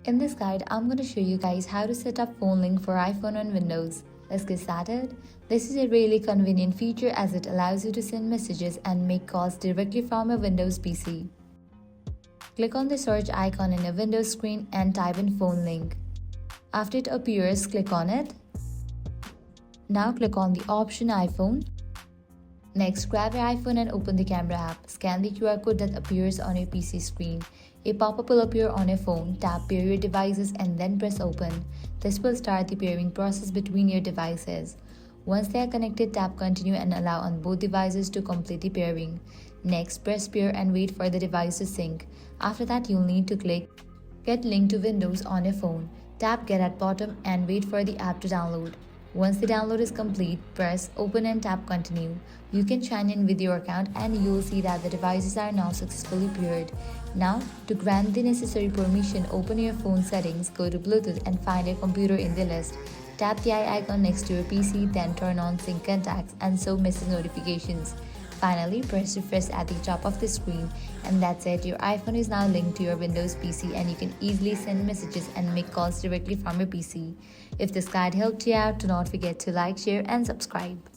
In this guide, I'm going to show you guys how to set up phone link for iPhone on Windows. Let's get started. This is a really convenient feature as it allows you to send messages and make calls directly from a Windows PC. Click on the search icon in a Windows screen and type in phone link. After it appears, click on it. Now click on the option iPhone. Next, grab your iPhone and open the camera app. Scan the QR code that appears on your PC screen. A pop-up will appear on your phone. Tap pair your devices and then press open. This will start the pairing process between your devices. Once they are connected, tap continue and allow on both devices to complete the pairing. Next, press pair and wait for the device to sync. After that, you'll need to click Get Link to Windows on your phone. Tap Get at bottom and wait for the app to download. Once the download is complete, press Open and tap Continue. You can sign in with your account and you'll see that the devices are now successfully paired. Now, to grant the necessary permission, open your phone settings, go to Bluetooth and find your computer in the list. Tap the eye icon next to your PC, then turn on Sync Contacts and show message notifications. Finally, press refresh at the top of the screen, and that's it. Your iPhone is now linked to your Windows PC and you can easily send messages and make calls directly from your PC. If this guide helped you out, do not forget to like, share and subscribe.